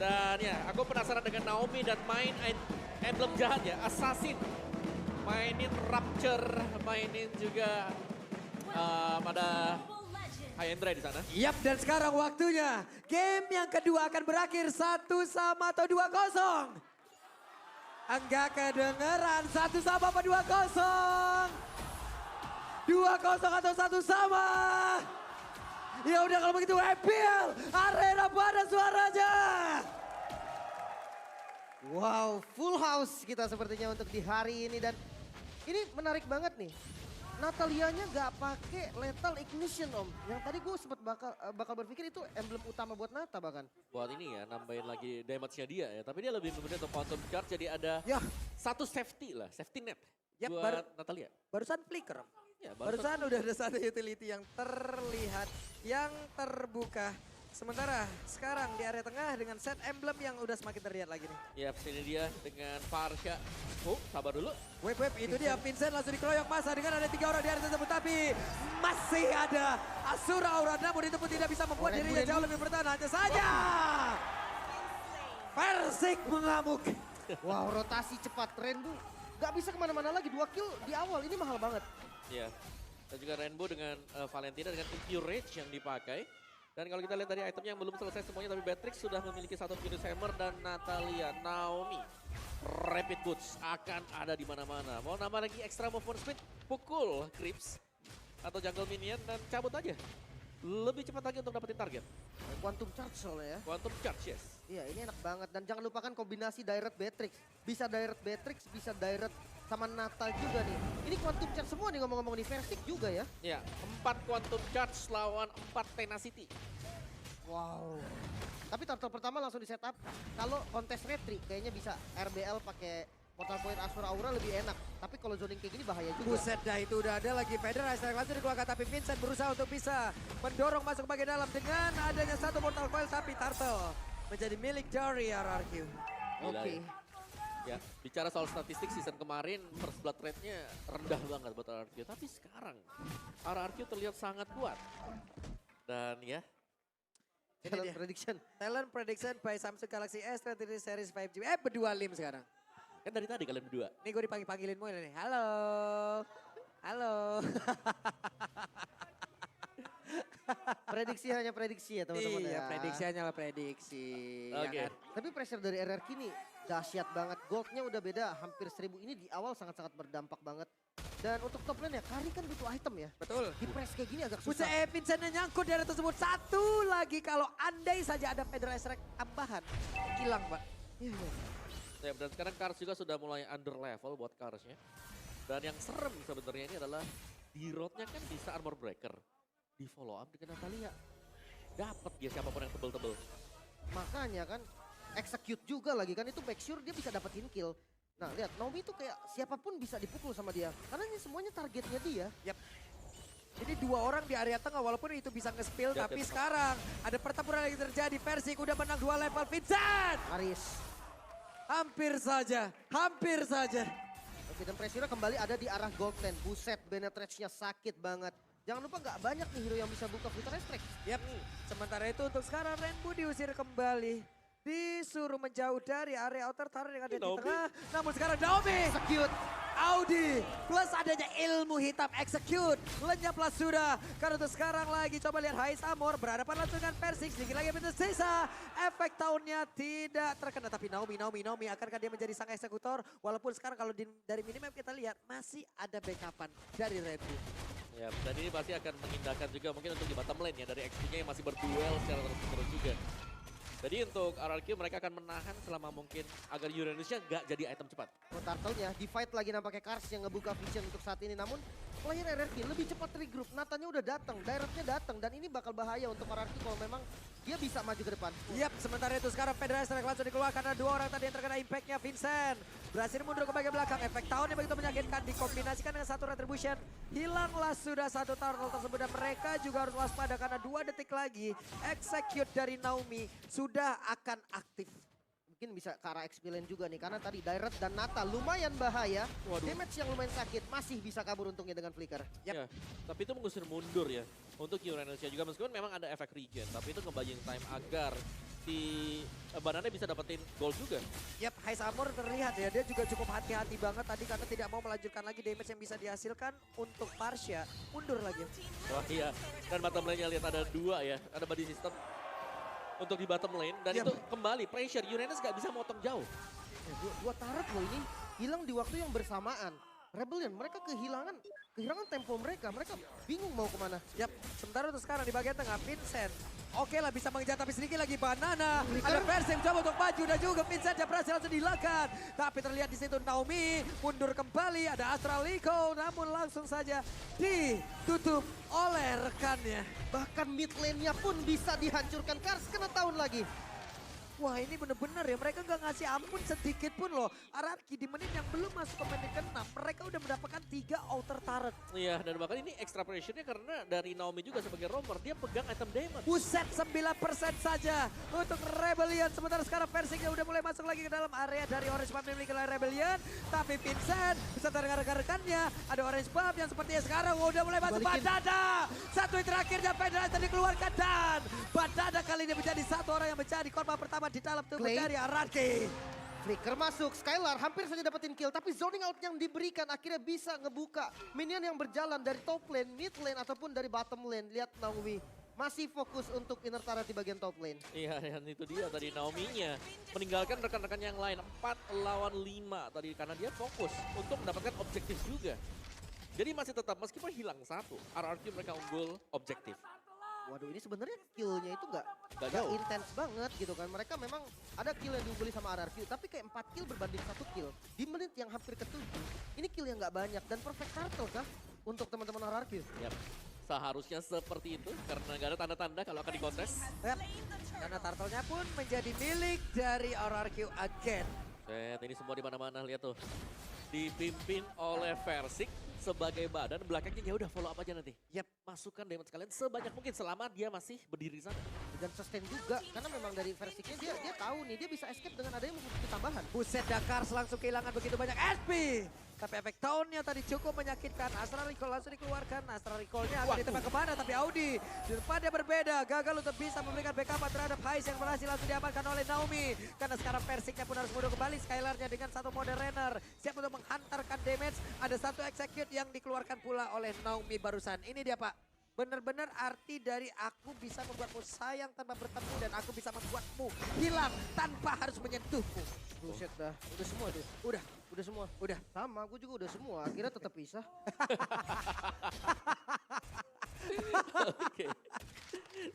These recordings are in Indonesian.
Dan ya, aku penasaran dengan Naomi dan main emblem jahat ya, Assassin. Mainin Rapture, mainin juga pada Hyendra di sana. Yap, dan sekarang waktunya game yang kedua akan berakhir 1-1 atau 2-0. Enggak kedengeran, 1-1 apa 2-0? 2-0 atau 1-1? Ya udah kalau begitu EPL Arena pada suaranya. Wow, full house kita sepertinya untuk di hari ini dan ini menarik banget nih. Natalianya nggak pakai lethal ignition om. Yang tadi gue sempat bakal berpikir itu emblem utama buat Nata bahkan. Buat ini ya, nambahin lagi damage-nya dia ya. Tapi dia lebih memilih untuk quantum charge, jadi ada Ya, satu safety lah, safety net Yap, buat Natalia. barusan flicker. Ya, Barusan udah ada satu utility yang terlihat, yang terbuka. Sementara sekarang di area tengah dengan set emblem yang udah semakin terlihat lagi nih. Ya, sini dia dengan Farsha. Oh, sabar dulu. Web itu dia Vincent langsung dikeroyok masa dengan ada 3 orang di area tersebut. Tapi masih ada Asura Aura namun itu pun tidak bisa membuat dirinya jauh lebih bertahan. Hanya saja Persik mengamuk. Wow, rotasi cepat Rainbow. Gak bisa kemana-mana lagi, 2 kill di awal ini mahal banget. Ya, dan juga Rainbow dengan Valentina dengan Impure Rage yang dipakai. Dan kalau kita lihat dari itemnya yang belum selesai semuanya, tapi Beatrix sudah memiliki satu Furious Hammer dan Natalia, Naomi. Rapid Boots akan ada di mana-mana. Mau nambah lagi extra movement speed, pukul Creeps atau jungle minion dan cabut aja. Lebih cepat lagi untuk dapetin target. Quantum charge soalnya ya. Quantum Charge, yes. Iya ini enak banget dan jangan lupakan kombinasi direct Beatrix. Bisa direct Beatrix, bisa direct sama Nata juga nih. Ini quantum charge semua nih ngomong-ngomong di Versik juga ya. Ya, 4 Quantum Charge lawan 4 Tenacity. Wow. Tapi turtle pertama langsung di setup. Kalau kontes retri kayaknya bisa RBL pakai Portal Point Asura Aura lebih enak. Tapi kalau zoning kayak gini bahaya juga. Buset dah itu udah ada lagi Federer langsung dikeluarkan tapi Vincent berusaha untuk bisa mendorong masuk ke bagian dalam dengan adanya satu Mortal Coil tapi Turtle menjadi milik dari RRQ. Gila Oke. Ya, bicara soal statistik season kemarin, first blood rate-nya rendah banget buat RRQ. Tapi sekarang, RRQ terlihat sangat kuat. Dan ya, Ini Talent dia. prediction. Talent prediction by Samsung Galaxy S23 Series 5G. Berdua lim sekarang. kan dari tadi kalian berdua. Nih gue dipanggil-panggilin mulu nih. Halo. Halo. Prediksi hanya prediksi ya teman-teman Iya, ya. prediksi hanyalah prediksi. ya Oke. kan? Tapi pressure dari RRQ nih dahsyat banget. Goldnya udah beda hampir 1000 ini di awal sangat-sangat berdampak banget. Dan untuk top lane ya, Kari kan butuh item ya. Betul. Di press kayak gini agak Buset susah. Vincent nyangkut di area tersebut. Satu lagi kalau andai saja ada Federer Strike tambahan. Hilang Pak. Iya, iya. Ya, dan sekarang Kars juga sudah mulai under level buat Karsnya. Dan yang serem sebenarnya ini adalah di roadnya kan bisa armor breaker. Di follow up dengan Natalia. Dapat dia siapapun yang tebel-tebel. Makanya kan execute juga lagi kan itu make sure dia bisa dapetin kill. Nah lihat Naomi itu kayak siapapun bisa dipukul sama dia. Karena ini semuanya targetnya dia. Ini 2 orang di area tengah walaupun itu bisa nge-spill. Ya, Tapi ya. sekarang ada pertempuran lagi terjadi. Persik udah menang 2 level. Vincent! Aris. Hampir saja. Hampir saja. Oke dan pressure kembali ada di arah gold lane. Buset penetrate-nya sakit banget. Jangan lupa nggak banyak nih hero yang bisa buka Future Strike. Yap. Sementara itu untuk sekarang Rainbow diusir kembali. Disuruh menjauh dari area outer tower yang ada di Naomi. tengah. Namun sekarang Naomi. Execute. Audi plus adanya ilmu hitam execute. Lenyaplah sudah. Karena untuk sekarang lagi coba lihat Hais Amor berhadapan langsung dengan Persik. Sedikit lagi pintu sisa. Efek tahunnya tidak terkena. Tapi Naomi akankah dia menjadi sang eksekutor. Walaupun sekarang kalau dari minimap kita lihat masih ada backupan dari Rainbow. Ya, dan ini pasti akan mengindahkan juga mungkin untuk di bottom lane ya. Dari XP-nya yang masih berduel secara terus-menerus juga. Jadi untuk RRQ mereka akan menahan selama mungkin agar Uranusnya nggak jadi item cepat. Oh, Turtle-nya di fight lagi nampaknya Kars yang ngebuka vision untuk saat ini. Namun player RRQ lebih cepat regroup. Natanya udah datang, directnya datang. Dan ini bakal bahaya untuk RRQ kalau memang dia bisa maju ke depan. Yap, sementara itu sekarang Federer Strike langsung dikeluarkan karena 2 orang tadi yang terkena impactnya. Vincent berhasil mundur ke bagian belakang. Efek tahun yang begitu menyakitkan dikombinasikan dengan satu retribution. Hilanglah sudah satu turtle tersebut dan mereka juga harus waspada karena 2 detik lagi execute dari Naomi sudah akan aktif. Mungkin bisa ke arah XP lane juga nih. Karena tadi Direct dan Nata lumayan bahaya. Waduh. Damage yang lumayan sakit. Masih bisa kabur untungnya dengan Flicker. Ya, tapi itu mengusir mundur ya untuk Uranusnya juga meskipun memang ada efek regen, tapi itu ngebuying time agar si Banana bisa dapetin gold juga. Yap, Hais Amor terlihat ya, dia juga cukup hati-hati banget tadi karena tidak mau melanjutkan lagi damage yang bisa dihasilkan untuk Parsha. Mundur lagi. Wah iya, dan bottom lane-nya lihat ada 2 ya, ada body system untuk di bottom lane dan Yap. itu kembali pressure, Uranus gak bisa motong jauh. Dua turret loh ini hilang di waktu yang bersamaan. Rebellion mereka kehilangan tempo mereka. Mereka bingung mau kemana. Yap, sementara untuk sekarang di bagian tengah Vincent. Oke lah bisa mengejar tapi sedikit lagi Banana. Ada Persim coba untuk maju dan juga Vincent yang berhasil langsung dilakukan. Tapi terlihat di situ Naomi mundur kembali. Ada Astraliko namun langsung saja ditutup oleh rekannya. Bahkan mid lane-nya pun bisa dihancurkan. Kars kena tahun lagi. Wah ini bener-bener ya, mereka nggak ngasih ampun sedikit pun loh. Ararki di menit yang belum masuk ke menit ke-6, mereka udah mendapatkan 3 outer turret. Iya, dan bahkan ini extra pressure-nya karena dari Naomi juga sebagai roamer, dia pegang item damage. Buset 9% saja untuk Rebellion. Sementara sekarang Persingnya udah mulai masuk lagi ke dalam area dari Orange Buff dimiliki oleh Rebellion. Tapi Vincent beserta rekan-rekannya, ada Orange Buff yang sepertinya sekarang udah mulai masuk. Badada. Satu hit terakhirnya Federation dikeluarkan dan Badada kali ini menjadi satu orang yang menjadi korban pertama di dalam tubuh Clay. dari Ararki. Flicker masuk, Skylar hampir saja dapetin kill. Tapi zoning out yang diberikan akhirnya bisa ngebuka minion yang berjalan dari top lane, mid lane ataupun dari bottom lane. Lihat Naomi masih fokus untuk inner turret di bagian top lane. Iya, dan itu dia tadi Naomi-nya meninggalkan rekan-rekan yang lain 4 lawan 5 tadi karena dia fokus untuk mendapatkan objektif juga. Jadi masih tetap meskipun hilang satu, RRQ mereka unggul objektif. Waduh ini sebenarnya killnya itu Nggak gak jauh. intens banget gitu kan. Mereka memang ada kill yang diungguli sama RRQ. Tapi kayak 4 kill berbanding 1 kill. Di menit yang hampir ke-7. Ini kill yang gak banyak. Dan perfect turtle kah untuk teman-teman RRQ? Yap. Seharusnya seperti itu karena nggak ada tanda-tanda kalau akan dikontes. Yep. Karena turtle-nya pun menjadi milik dari RRQ again. Set, ini semua di mana-mana lihat tuh. Dipimpin oleh Versik sebagai badan, belakangnya ya udah follow up aja nanti. Yap. Masukkan damage kalian sebanyak mungkin selama dia masih berdiri di sana. Dan sustain juga. Karena memang dari versiknya dia tahu nih. Dia bisa escape dengan adanya musuh tambahan. Buset Dakar langsung kehilangan begitu banyak SP. Tapi efek tahunnya tadi cukup menyakitkan. Astra Recall langsung dikeluarkan. Astra Recall-nya akan ditembak kemana. Tapi Audi di depannya berbeda. Gagal untuk bisa memberikan backup terhadap Hais yang berhasil langsung diamankan oleh Naomi. Karena sekarang Persiknya pun harus mundur kembali. Skylar-nya dengan satu mode runner. Siap untuk menghantarkan damage. Ada satu execute yang dikeluarkan pula oleh Naomi barusan. Ini dia Pak. Benar-benar arti dari aku bisa membuatmu sayang tanpa bertemu dan aku bisa membuatmu hilang tanpa harus menyentuhmu. Buset dah. Udah semua tuh. Udah semua. Udah. Sama, gue juga udah semua. Akhirnya tetap pisah. Oke.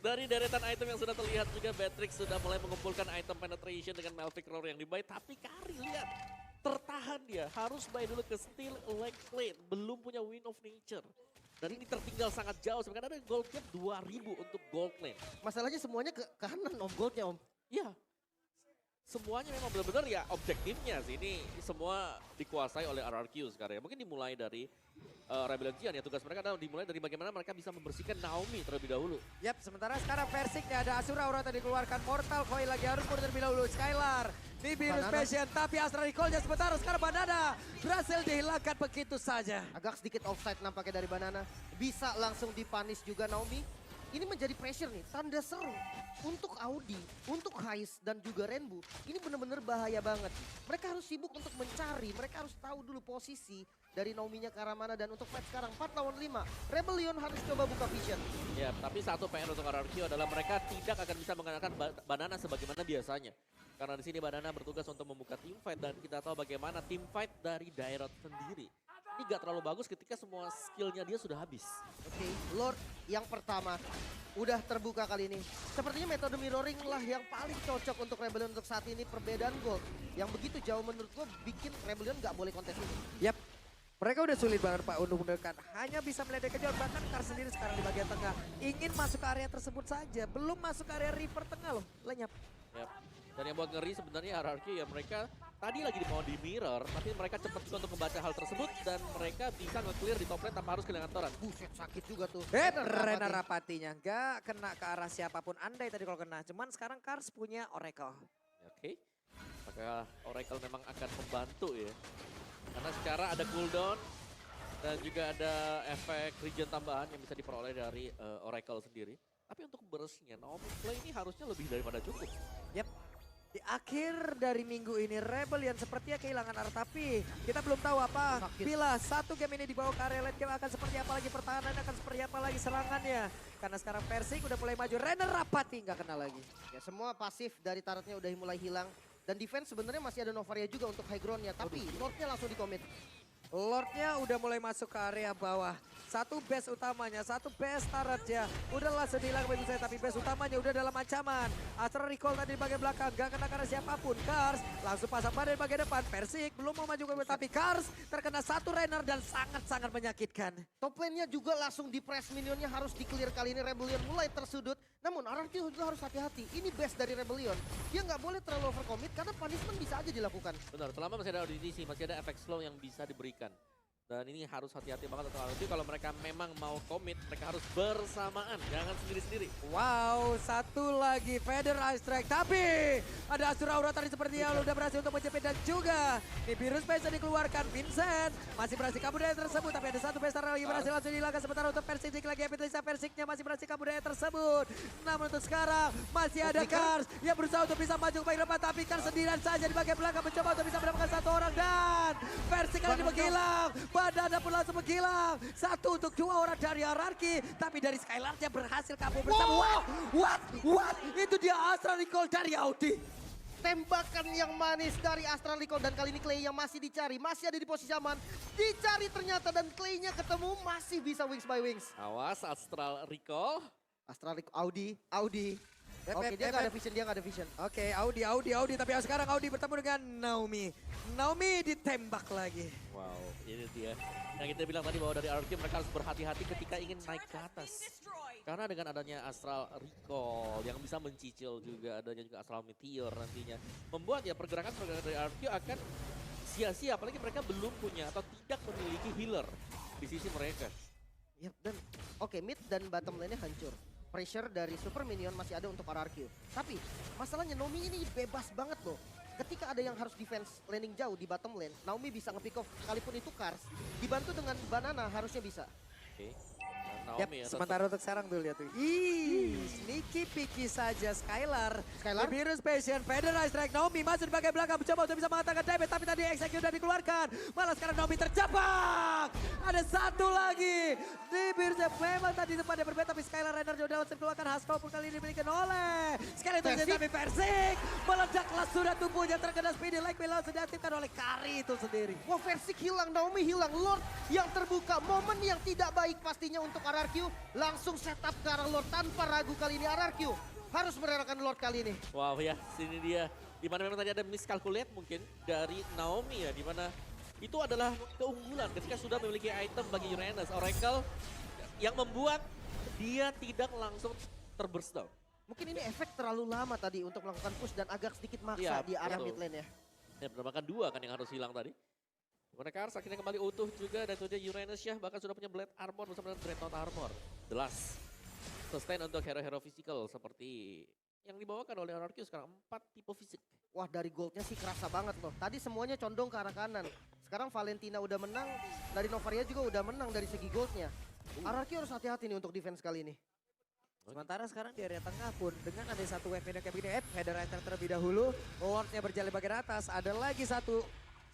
Dari deretan item yang sudah terlihat juga Beatrix sudah mulai mengumpulkan item penetration dengan Malphite Roar yang dibuy. Tapi Kari lihat, tertahan dia. Harus buy dulu ke Steel Leg Plate. Belum punya Wind of Nature. Dan ini tertinggal sangat jauh sebenarnya ada gold gap 2000 untuk gold lane. Masalahnya semuanya ke kanan om goldnya om. Iya. Semuanya memang benar-benar ya objektifnya sih. Ini semua dikuasai oleh RRQ sekarang ya. Mungkin dimulai dari Rebellion Jian ya. Tugas mereka adalah dimulai dari bagaimana mereka bisa membersihkan Naomi terlebih dahulu. Yap, sementara sekarang Persiknya ada Asura Aura tadi dikeluarkan. Mortal Coil lagi harus mundur terlebih dahulu. Skylar, Nibirus Banana. Passion, tapi Astra Recall-nya sebentar sekarang Banana berhasil dihilangkan begitu saja. Agak sedikit offside nampaknya dari Banana. Bisa langsung dipanis juga Naomi. Ini menjadi pressure nih, tanda seru untuk Audi, untuk Hais dan juga Rainbow. Ini benar-benar bahaya banget. Mereka harus sibuk untuk mencari, mereka harus tahu dulu posisi dari Naomi-nya ke arah mana. Dan untuk fight sekarang 4 lawan 5, Rebellion harus coba buka vision. Ya, tapi satu PR untuk RRQ adalah mereka tidak akan bisa menggunakan Banana sebagaimana biasanya. Karena di sini Banana bertugas untuk membuka team fight dan kita tahu bagaimana team fight dari Dairot sendiri. Ini gak terlalu bagus ketika semua skillnya dia sudah habis. Oke, Lord yang pertama udah terbuka kali ini. Sepertinya metode mirroring lah yang paling cocok untuk Rebellion untuk saat ini. Perbedaan gold yang begitu jauh menurut gue bikin Rebellion gak boleh kontes ini. Yap, mereka udah sulit banget Pak untuk mendekat. Hanya bisa meledek kejauhan, bahkan Kar sendiri sekarang di bagian tengah. Ingin masuk ke area tersebut saja, belum masuk ke area river tengah loh, lenyap. Yap. Dan yang buat ngeri sebenarnya RRQ ya mereka tadi lagi mau di mirror, tapi mereka cepat juga untuk membaca hal tersebut dan mereka bisa nge-clear di top lane tanpa harus kehilangan toran. Buset sakit juga tuh. Rena Rapatinya nggak kena ke arah siapapun. Andai tadi kalau kena, cuman sekarang Kars punya Oracle. Oke. Apakah Oracle memang akan membantu ya? Karena secara ada cooldown dan juga ada efek regen tambahan yang bisa diperoleh dari Oracle sendiri. Tapi untuk burstnya Naomi Play ini harusnya lebih daripada cukup. Yap. Di akhir dari minggu ini Rebellion sepertinya kehilangan arah, tapi kita belum tahu apa bila satu game ini dibawa ke area late game akan seperti apa lagi pertahanannya, akan seperti apa lagi serangannya. Karena sekarang Persik udah mulai maju, Renner Rapati nggak kena lagi. Ya semua pasif dari turretnya udah mulai hilang. Dan defense sebenarnya masih ada Novaria juga untuk high groundnya, tapi Lordnya langsung di-commit. Lordnya udah mulai masuk ke area bawah. Satu base utamanya, satu base turretnya. Udah langsung hilang begitu saya, tapi base utamanya udah dalam ancaman. Astral Recall tadi di bagian belakang, gak kena karena siapapun. Kars langsung pasang pada di bagian depan. Persik belum mau maju ke tapi Kars terkena satu Renner dan sangat-sangat menyakitkan. Top lane-nya juga langsung di-press, minionnya harus di-clear. Kali ini Rebellion mulai tersudut. Namun RRQ juga harus hati-hati. Ini best dari Rebellion. Dia nggak boleh terlalu overcommit karena punishment bisa aja dilakukan. Benar, selama masih ada audisi, masih ada efek slow yang bisa diberikan. Dan ini harus hati-hati banget untuk RRQ kalau mereka memang mau komit, mereka harus bersamaan, jangan sendiri-sendiri. Wow, satu lagi Feather Ice Strike, tapi ada Asura Aura tadi seperti yang udah berhasil untuk menjepit dan juga di biru space dikeluarkan. Vincent masih berhasil kabur dari tersebut, tapi ada satu besar lagi berhasil langsung dihilangkan. Sementara untuk Persik lagi Persiknya masih berhasil kabur dari tersebut. Namun untuk sekarang masih ada Kars yang berusaha untuk bisa maju ke bagian depan, tapi Kars sendirian saja di bagian belakang mencoba untuk bisa mendapatkan satu orang dan Persik kali ini menghilang. Badana pun langsung menghilang. Satu untuk dua orang dari hierarki. Tapi dari Skylarnya berhasil kabur bersama. What? Itu dia Astral Recall dari Audi. Tembakan yang manis dari Astral Recall dan kali ini Clay yang masih dicari. Masih ada di posisi aman. Dicari ternyata dan Clay-nya ketemu masih bisa wings by wings. Awas Astral Recall. Astral Recall, Audi. Oke, dia nggak ada vision, Oke, Audi. Tapi sekarang Audi bertemu dengan Naomi. Naomi ditembak lagi. Wow, ini dia. Yang kita bilang tadi bahwa dari RRQ mereka harus berhati-hati ketika ingin naik ke atas. Karena dengan adanya Astral Recall yang bisa mencicil juga, adanya juga Astral Meteor nantinya. Membuat ya pergerakan dari RRQ akan sia-sia, apalagi mereka belum punya atau tidak memiliki healer di sisi mereka. Yap, dan oke, mid dan bottom lane-nya hancur. Pressure dari super minion masih ada untuk RRQ. Tapi masalahnya Naomi ini bebas banget loh. Ketika ada yang harus defense landing jauh di bottom lane, Naomi bisa nge-pick off. Sekalipun itu Kars, dibantu dengan banana harusnya bisa. Oke. Yap, sementara untuk sekarang tuh lihat tuh. Sneaky picky saja Skylar. Skylar? Virus Passion, Feather Ice Strike. Naomi masuk di bagian belakang mencoba untuk bisa mengatakan damage. Tapi tadi execute sudah dikeluarkan. Malah sekarang Naomi terjebak. Ada satu lagi. Di Virus memang tadi tempatnya berbeda. Tapi Skylar Renner sudah langsung keluarkan. Haskell pun kali ini dimiliki oleh sekali itu tapi Persik. Meledaklah sudah tubuhnya terkena speedy like Milo sudah diaktifkan oleh Kari itu sendiri. Wah, Persik hilang, Naomi hilang. Lord yang terbuka. Momen yang tidak baik pastinya untuk RRQ. Langsung setup ke arah Lord tanpa ragu kali ini RRQ. Harus merelakan Lord kali ini. Wow ya, sini dia. Dimana memang tadi ada miscalculate mungkin dari Naomi ya. Dimana itu adalah keunggulan ketika sudah memiliki item bagi Uranus. Oracle yang membuat dia tidak langsung terburst down. Mungkin ini efek terlalu lama tadi untuk melakukan push dan agak sedikit maksa di area mid lane ya. Ya, bahkan dua kan yang harus hilang tadi. Dimana Kars akhirnya kembali utuh juga dan itu dia Uranus ya bahkan sudah punya Blade Armor bersama dengan Dreadnought Armor. Jelas. Sustain untuk hero-hero physical seperti yang dibawakan oleh RRQ sekarang 4 tipe fisik. Wah, dari goldnya sih kerasa banget loh. Tadi semuanya condong ke arah kanan. Sekarang Valentina udah menang, dari Novaria juga udah menang dari segi goldnya. RRQ harus hati-hati nih untuk defense kali ini. Sementara sekarang di area tengah pun dengan ada satu wave yang kayak begini, Header Enter terlebih dahulu. Lordnya berjalan bagian atas, ada lagi satu.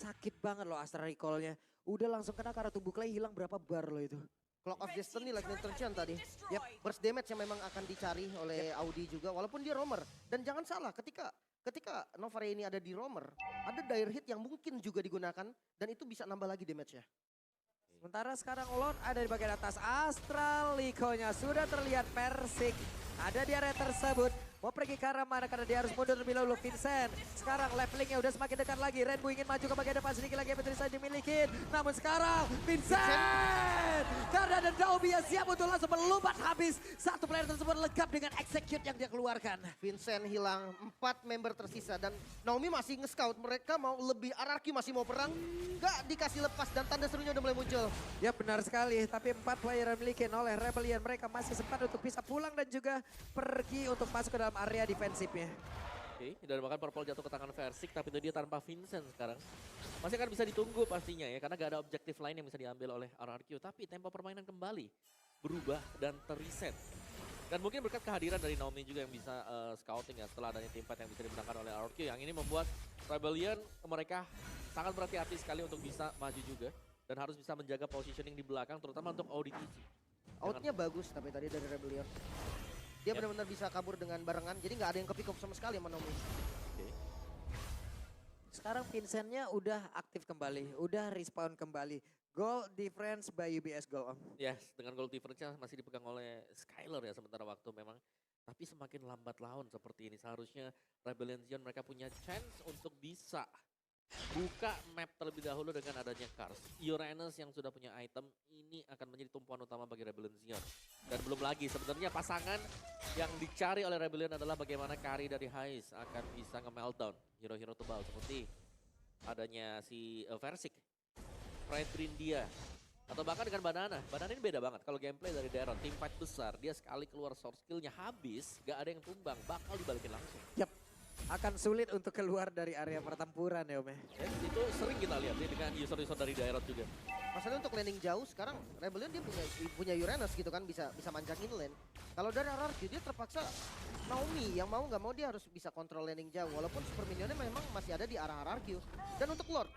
Sakit banget loh Astral Recall-nya. Udah langsung kena karena tubuh Clay hilang berapa bar loh itu. Clock of Destiny Lightning Torsion tadi. Yap, burst damage yang memang akan dicari oleh Audi juga walaupun dia roamer. Dan jangan salah ketika Novaria ini ada di roamer, ada dire hit yang mungkin juga digunakan dan itu bisa nambah lagi damage-nya. Sementara sekarang Lord ada di bagian atas. Astral Recall-nya sudah terlihat Persik. Ada di area tersebut. Mau pergi ke arah mana karena dia harus mundur lebih dahulu. Vincent sekarang levelingnya udah semakin dekat lagi. Rainbow ingin maju ke bagian depan sedikit lagi yang bisa dimiliki. Namun sekarang Vincent karena ada Naomi yang siap untuk langsung melubat habis. Satu player tersebut legap dengan execute yang dia keluarkan. Vincent hilang, 4 member tersisa dan Naomi masih nge-scout. Mereka mau lebih, RRQ masih mau perang. Gak dikasih lepas dan tanda serunya udah mulai muncul. Ya benar sekali, tapi 4 player yang dimiliki oleh Rebellion. Mereka masih sempat untuk bisa pulang dan juga pergi untuk masuk ke dalam area defensifnya. Oke, dan bahkan Purple jatuh ke tangan Versik, tapi itu dia tanpa Vincent sekarang. Masih akan bisa ditunggu pastinya ya, karena gak ada objektif lain yang bisa diambil oleh RRQ. Tapi tempo permainan kembali berubah dan terreset. Dan mungkin berkat kehadiran dari Naomi juga yang bisa scouting ya, setelah adanya tim fight yang bisa dimenangkan oleh RRQ. Yang ini membuat Rebellion mereka sangat berhati-hati sekali untuk bisa maju juga. Dan harus bisa menjaga positioning di belakang, terutama untuk ODTC. Outnya bagus tapi tadi dari Rebellion. Dia benar-benar bisa kabur dengan barengan, jadi nggak ada yang kepick up sama sekali sama Naomi. Oke. Sekarang Vincentnya udah aktif kembali, udah respawn kembali. Goal difference by UBS Goal, Om. Yes, dengan goal difference-nya masih dipegang oleh Skylar ya sementara waktu memang. Tapi semakin lambat laun seperti ini, seharusnya Rebellion Zion mereka punya chance untuk bisa buka map terlebih dahulu dengan adanya Cars. Uranus yang sudah punya item ini akan menjadi tumpuan utama bagi Rebellion Zion. Dan belum lagi sebenarnya pasangan yang dicari oleh Rebellion adalah bagaimana Kari dari Hais akan bisa nge-meltdown hero-hero tebal seperti adanya si Versik, Fredrin dia, atau bahkan dengan Banana. Banana ini beda banget kalau gameplay dari Daron, tim fight besar, dia sekali keluar source skillnya habis, gak ada yang tumbang, bakal dibalikin langsung. Yap, akan sulit untuk keluar dari area pertempuran ya Om ya. Itu sering kita lihat ya dengan user-user dari Daron juga. Masalahnya untuk landing jauh sekarang Rebellion dia punya Uranus gitu kan, bisa manjangin lane. Kalau dari RRQ dia terpaksa Naomi yang mau nggak mau dia harus bisa kontrol landing jauh, walaupun super minionnya memang masih ada di arah RRQ. Dan untuk Lord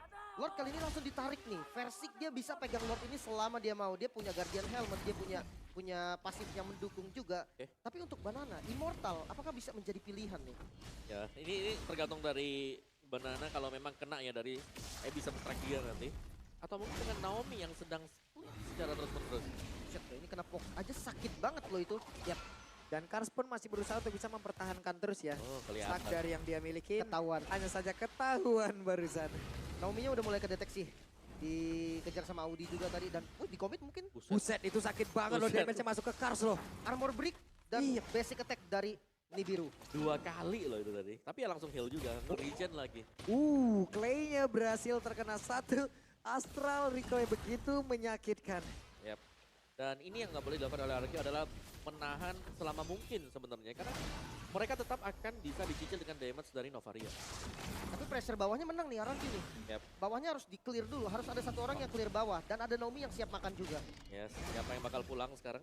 kali ini langsung ditarik nih. Versik dia bisa pegang Lord ini selama dia mau. Dia punya Guardian Helmet, dia punya pasif yang mendukung juga. Tapi untuk Banana, Immortal apakah bisa menjadi pilihan nih? Ya, ini tergantung dari Banana kalau memang kena ya dari bisa track dia nanti. Atau mungkin dengan Naomi yang sedang split secara terus-menerus. Shit, ini kena poke aja sakit banget loh itu. Yap. Dan Cars pun masih berusaha untuk bisa mempertahankan terus ya. Oh, kelihatan. Stack dari yang dia miliki. Ketahuan. Hanya saja ketahuan barusan. Naomi-nya udah mulai kedeteksi. Dikejar sama Audi juga tadi dan di commit mungkin. Buset itu sakit banget loh, damage-nya masuk ke Cars loh. Armor break dan basic attack dari Nibiru. 2 kali loh itu tadi. Tapi ya langsung heal juga, regen lagi. Clay-nya berhasil terkena satu. Astral recoil begitu menyakitkan. Yap. Dan ini yang nggak boleh dilakukan oleh RRQ adalah menahan selama mungkin sebenarnya. Karena mereka tetap akan bisa dicicil dengan damage dari Novaria. Tapi pressure bawahnya menang nih RRQ nih. Yap. Bawahnya harus di-clear dulu, harus ada satu orang yang clear bawah. Dan ada Naomi yang siap makan juga. Yes, siapa yang bakal pulang sekarang?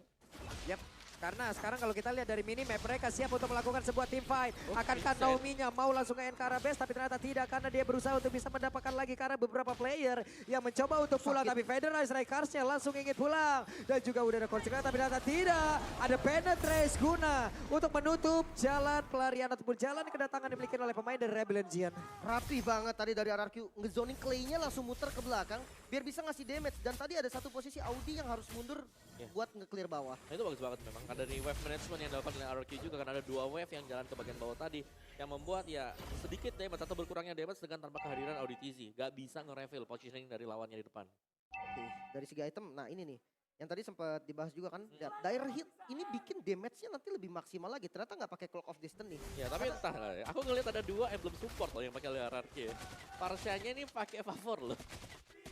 Yap. Karena sekarang kalau kita lihat dari minimap, mereka siap untuk melakukan sebuah team fight. Akankah Vincent. Naomi-nya mau langsung ke Encara base, tapi ternyata tidak. Karena dia berusaha untuk bisa mendapatkan lagi karena beberapa player yang mencoba untuk pulang. Tapi Federalize Strikers-nya langsung ingin pulang. Dan juga udah ada konsekuensi, tapi ternyata tidak. Ada Penetrace guna untuk menutup jalan pelarian ataupun jalan kedatangan dimiliki oleh pemain dari Rebellion Zion. Rapi banget tadi dari RRQ. Ngezoning Clay-nya langsung muter ke belakang biar bisa ngasih damage. Dan tadi ada satu posisi Audi yang harus mundur buat nge-clear bawah. Nah, itu bagus banget memang. Ada dari wave management yang dilakukan oleh RRQ juga karena ada 2 wave yang jalan ke bagian bawah tadi. Yang membuat ya sedikit damage atau berkurangnya damage dengan tanpa kehadiran ODTZ. Gak bisa nge-reveal positioning dari lawannya di depan. Oke, dari segi item, nah ini nih. Yang tadi sempat dibahas juga kan, Dire Hit ini bikin damage-nya nanti lebih maksimal lagi. Ternyata nggak pakai Cloak of Destiny. Ya tapi entah lah ya. Aku ngeliat ada 2 emblem support loh yang pakai oleh RRQ ya. Parsianya ini pakai favor loh.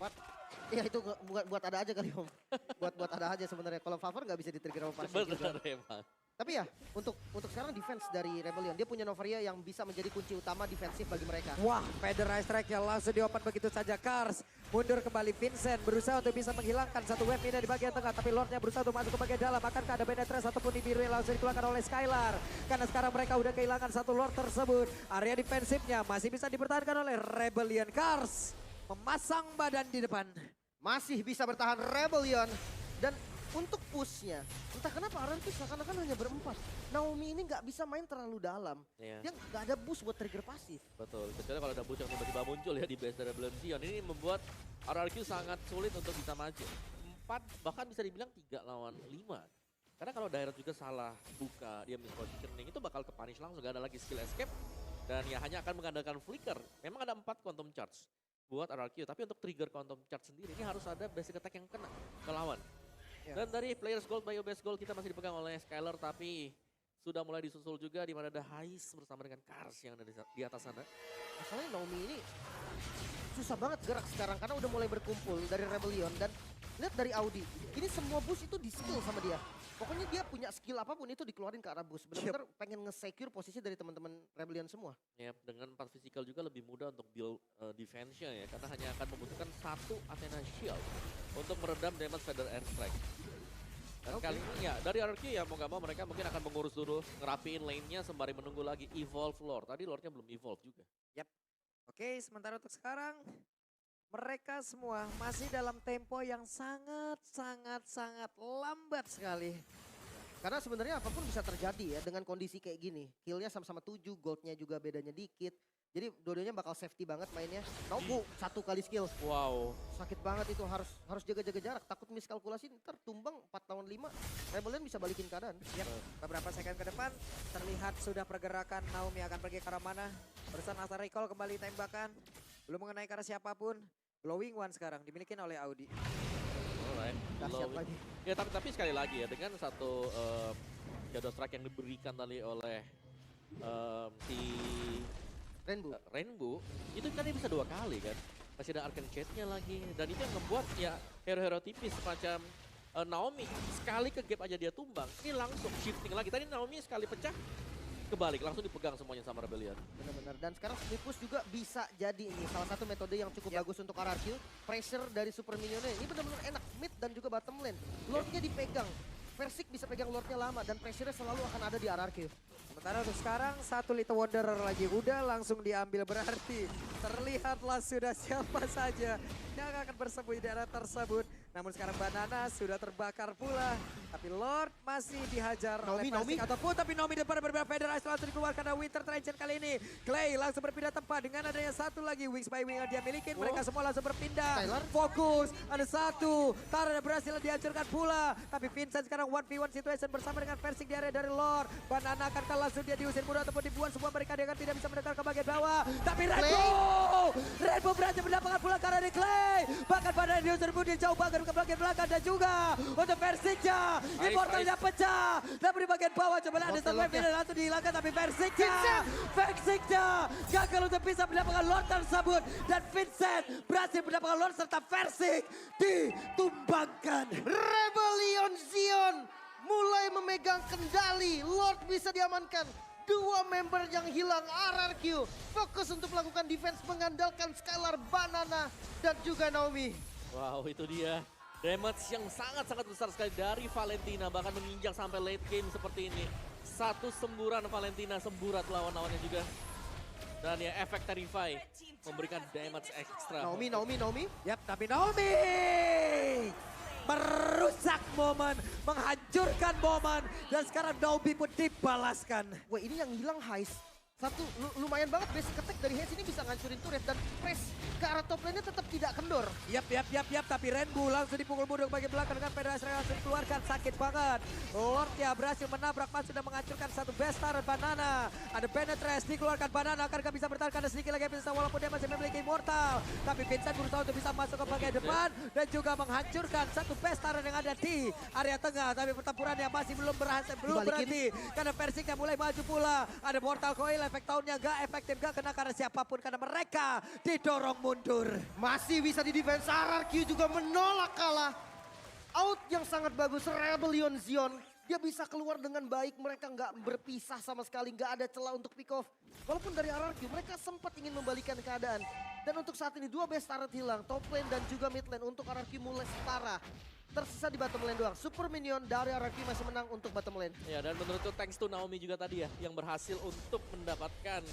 What? Ya itu buat ada aja kali Om. buat ada aja sebenarnya. Kalau favor nggak bisa di-trigger sama Parsial juga. Bener emang. Tapi ya untuk sekarang defense dari Rebellion, dia punya Novaria yang bisa menjadi kunci utama defensif bagi mereka. Wah, Federalize Strike-nya langsung diopen begitu saja. Cars mundur kembali, Vincent berusaha untuk bisa menghilangkan satu wave ini di bagian tengah. Tapi Lordnya berusaha untuk masuk ke bagian dalam. Akankah ada Penetrace ataupun Nibiru yang langsung dikeluarkan oleh Skylar. Karena sekarang mereka udah kehilangan satu Lord tersebut. Area defensifnya masih bisa dipertahankan oleh Rebellion. Cars memasang badan di depan. Masih bisa bertahan Rebellion. Dan untuk pushnya, entah kenapa RRQ seakan-akan hanya berempat. Naomi ini nggak bisa main terlalu dalam. Iya. Dia nggak ada boost buat trigger pasif. Betul, kecuali kalau ada boost yang tiba-tiba muncul ya di base dari Rebellion Zion. Ini membuat RRQ sangat sulit untuk bisa maju. 4, bahkan bisa dibilang 3 lawan 5. Karena kalau daerah juga salah buka, dia mispositioning, itu bakal ke-punish langsung. Gak ada lagi skill escape. Dan ya hanya akan mengandalkan flicker. Memang ada 4 quantum charge buat RRQ. Tapi untuk trigger quantum charge sendiri, ini harus ada basic attack yang kena ke lawan. Dan dari players gold, bio base gold kita masih dipegang oleh Skylar, tapi sudah mulai disusul juga di mana ada Hais bersama dengan Cars yang ada di atas sana. Masalahnya Naomi ini susah banget gerak sekarang karena udah mulai berkumpul dari Rebellion dan lihat dari Audi. Ini semua boost itu di skill sama dia. Pokoknya dia punya skill apapun itu dikeluarin ke arah boost. Benar-benar pengen nge-secure posisi dari teman-teman Rebellion semua. Ya, dengan 4 physical juga lebih mudah untuk build defense-nya ya. Karena hanya akan membutuhkan 1 Athena Shield untuk meredam damage Feather Airstrike. Dan kali ini ya dari RRQ ya mau gak mau mereka mungkin akan mengurus dulu, ngerapiin lane-nya sembari menunggu lagi evolve Lord. Tadi Lord-nya belum evolve juga. Oke, sementara untuk sekarang mereka semua masih dalam tempo yang sangat lambat sekali. Karena sebenarnya apapun bisa terjadi ya dengan kondisi kayak gini. Kill-nya sama-sama 7, gold-nya juga bedanya dikit. Jadi dua-duanya bakal safety banget mainnya. Nobu 1 kali skill. Wow. Sakit banget itu, harus jaga-jaga jarak. Takut miskalkulasi ntar tumbang 4 lawan 5. Rebellion bisa balikin keadaan. Ya, beberapa second ke depan terlihat sudah pergerakan Naomi akan pergi ke arah mana. Barusan Asar Recall kembali tembakan. Belum mengenai ke arah siapapun. Glowing One sekarang dimiliki oleh Audi. Alright. Dahsyat lagi. Ya tapi sekali lagi ya dengan satu shadow strike yang diberikan tadi oleh si Rainbow itu kan dia bisa 2 kali kan. Masih ada Arcane Chase-nya lagi dan itu yang membuat ya hero-hero tipis semacam Naomi sekali ke gap aja dia tumbang. Ini langsung shifting lagi. Tadi Naomi sekali pecah kebalik langsung dipegang semuanya sama Rebellion. Benar-benar. Dan sekarang split push juga bisa jadi ini salah satu metode yang cukup bagus untuk RRQ. Pressure dari super minionnya ini benar-benar enak mid dan juga bottom lane. Lordnya dipegang. Versik bisa pegang Lordnya lama dan pressure-nya selalu akan ada di RRQ. Sementara untuk sekarang 1 Little Wanderer lagi udah langsung diambil, berarti terlihatlah sudah siapa saja yang akan bersembunyi di area tersebut. Namun sekarang Banana sudah terbakar pula. Tapi Lord masih dihajar oleh Naomi. Persik ataupun tapi Naomi depan berbeda Federasi langsung dikeluarkan dari Winter Trencher kali ini. Clay langsung berpindah tempat dengan adanya 1 lagi Wings by Wing yang dia miliki. Mereka semua langsung berpindah. Tyler. Fokus, ada 1. Tara berhasil dihancurkan pula. Tapi Vincent sekarang 1v1 situation bersama dengan Persik di area dari Lord. Banana akankah langsung dia diusir mudah ataupun dibuat semua mereka dia akan tidak bisa mendekat ke bagian bawah. Tapi Rainbow berhasil mendapatkan pula karena dari Clay. Bahkan Banana diusir pun dia jauh banget ke bagian belakang dan juga untuk Persiknya. Immortalnya pecah. Dan di bagian bawah coba lihat ada satu wave ini langsung dihilangkan tapi Persiknya gagal untuk bisa mendapatkan Lord tersebut. Dan Vincent berhasil mendapatkan Lord serta Persik ditumbangkan. Rebellion Zion mulai memegang kendali. Lord bisa diamankan. 2 member yang hilang RRQ. Fokus untuk melakukan defense mengandalkan Skylar, Banana, dan juga Naomi. Wow itu dia. Damage yang sangat-sangat besar sekali dari Valentina. Bahkan menginjak sampai late game seperti ini. 1 semburan Valentina semburat lawan-lawannya juga. Dan ya efek Terrify memberikan damage ekstra. Naomi. Yap, tapi Naomi merusak momen, menghancurkan momen. Dan sekarang Naomi pun dibalaskan. Wah ini yang hilang Heist. Satu lumayan banget basic attack dari Heist ini bisa ngancurin turret dan press ke arah top lane-nya tetap tidak kendor. Yap. Tapi Rainbow langsung dipukul mundur ke bagian belakang dengan Federasi langsung dikeluarkan. Sakit banget. Lordnya berhasil menabrak Mas sudah menghancurkan 1 Bestar dan Banana. Ada Penetrace dikeluarkan Banana. Akankah bisa bertahan karena sedikit lagi bisa walaupun dia masih memiliki Immortal. Tapi Vincent berusaha untuk bisa masuk ke bagian depan. Dan juga menghancurkan 1 Bestar yang ada di area tengah. Tapi pertempurannya masih belum berhenti. Karena Persiknya mulai maju pula. Ada Mortal Coil, efek tahunnya gak efektif, gak kena karena siapapun. Karena mereka didorong mundur. Masih bisa di defense, RRQ juga menolak kalah. Out yang sangat bagus, Rebellion Zion. Dia bisa keluar dengan baik, mereka nggak berpisah sama sekali, nggak ada celah untuk pick off. Walaupun dari RRQ mereka sempat ingin membalikan keadaan. Dan untuk saat ini 2 best turret hilang, top lane dan juga mid lane untuk RRQ mulai setara. Tersisa di bottom lane doang. Super minion dari RRQ masih menang untuk bottom lane. Ya dan menurutku thanks to Naomi juga tadi ya yang berhasil untuk mendapatkan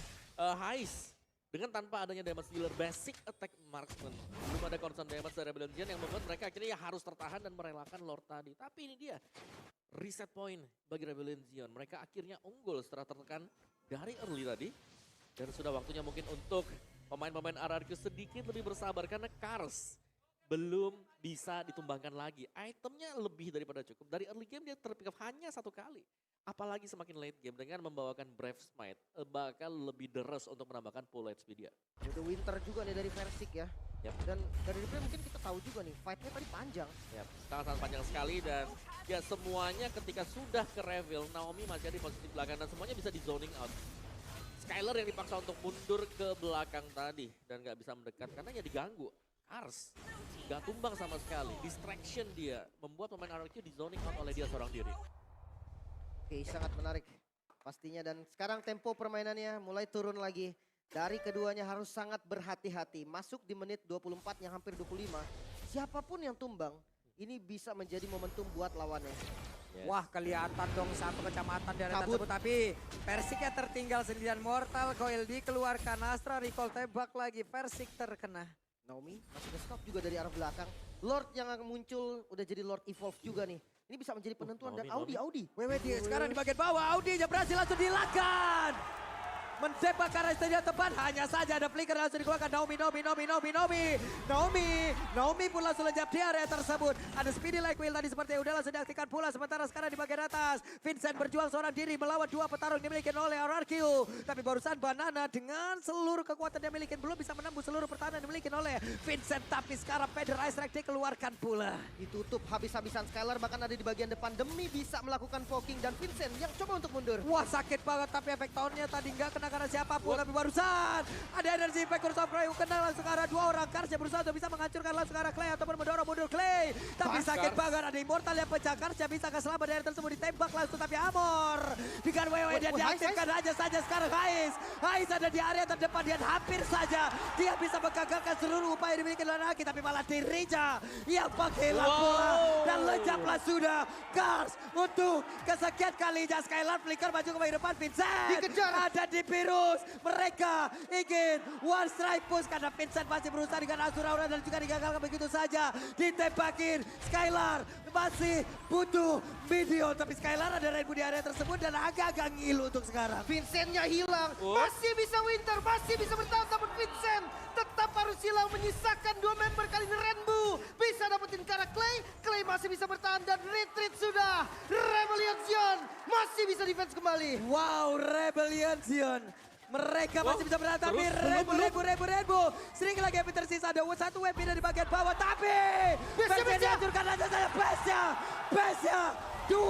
Heist. Dengan tanpa adanya damage dealer, basic attack marksman. Belum ada concern damage dari Rebellion Zion yang membuat mereka akhirnya ya harus tertahan dan merelakan Lord tadi. Tapi ini dia, reset point bagi Rebellion Zion. Mereka akhirnya unggul setelah tertekan dari early tadi. Dan sudah waktunya mungkin untuk pemain-pemain RRQ sedikit lebih bersabar karena Kars belum bisa ditumbangkan lagi. Itemnya lebih daripada cukup. Dari early game dia terpick up hanya 1 kali. Apalagi semakin late game dengan membawakan Brave Smite bakal lebih deres untuk menambahkan full HP dia. Udah Winter juga nih dari Versik ya. Yep. Dan dari replay mungkin kita tahu juga nih, fight-nya tadi panjang. Yep. Sangat-sangat panjang sekali dan ya semuanya ketika sudah ke reveal, Naomi masih ada di posisi belakang dan semuanya bisa di zoning out. Skylar yang dipaksa untuk mundur ke belakang tadi dan gak bisa mendekat karena ya diganggu. Ars Gak tumbang sama sekali, distraction dia. Membuat pemain RRQ di zoning out oleh dia seorang diri. Oke, sangat menarik pastinya. Dan sekarang tempo permainannya mulai turun lagi. Dari keduanya harus sangat berhati-hati. Masuk di menit 24 yang hampir 25. Siapapun yang tumbang, ini bisa menjadi momentum buat lawannya. Yes. Wah, kelihatan dong satu kecamatan di area Kabut. tersebut. Tapi Persik tertinggal sendirian. Mortal Coil dikeluarkan. Astra recall tembak lagi. Persik terkena. Naomi masih nge-stop juga dari arah belakang. Lord yang akan muncul udah jadi Lord Evolve juga nih. Ini bisa menjadi penentuan. Dan Audi. WW sekarang di bagian bawah. Audi aja berhasil langsung dilakukan. Menembak ke arah stadion tepat. Hanya saja ada flicker langsung dikeluarkan. Naomi pun langsung lejap di area tersebut. Ada speedy like wheel tadi seperti udah langsung diaktifkan pula. Sementara sekarang di bagian atas. Vincent berjuang seorang diri melawan dua petarung dimiliki oleh RRQ. Tapi barusan Banana dengan seluruh kekuatan yang dimiliki belum bisa menembus seluruh pertahanan yang dimiliki oleh Vincent. Tapi sekarang Feder Ice Strike dikeluarkan pula. Ditutup habis-habisan. Skylar bahkan ada di bagian depan demi bisa melakukan poking. Dan Vincent yang coba untuk mundur. Wah, sakit banget tapi efek tahunnya tadi nggak kena karena siapapun. Tapi barusan ada energi impact Curse of Clay kena langsung ke arah dua orang. Kars yang berusaha untuk bisa menghancurkan langsung ke arah Clay ataupun mendorong mundur Clay. Tapi sakit banget, ada Immortal yang pecah. Kars yang bisa keselamat dari tersebut ditembak langsung. Tapi Amor dengan WW dia diaktifkan aja saja sekarang Hais ada di area terdepan dan hampir saja dia bisa menggagalkan seluruh upaya dimiliki oleh Naki. Tapi malah dirinya yang menghilang bola dan lejaplah sudah Kars untuk kesekian kalinya. Skylar flicker maju ke bagian depan. Vincent Dikejar. ada di virus. Mereka ingin one strike push karena Vincent masih berusaha dengan Azura Aura dan juga digagalkan begitu saja. Ditembakin Skylar masih butuh video. Tapi Skylar ada Rainbow di area tersebut dan agak-agak ngilu untuk sekarang. Vincentnya hilang. Masih bisa Winter, masih bisa bertahan. Namun Vincent tetap harus hilang. Menyisakan dua member kali ini Rainbow. Bisa dapetin ke arah Clay. Clay masih bisa bertahan dan retreat sudah. Rebellion Zion masih bisa defense kembali. Wow, Rebellion Zion. Mereka masih bisa bertahan tapi Rainbow. Sering lagi yang tersisa ada satu web pindah di bagian bawah tapi Besnya dihancurkan aja saya Besnya 2-0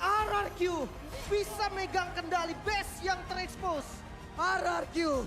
RRQ bisa megang kendali base yang terekspos. RRQ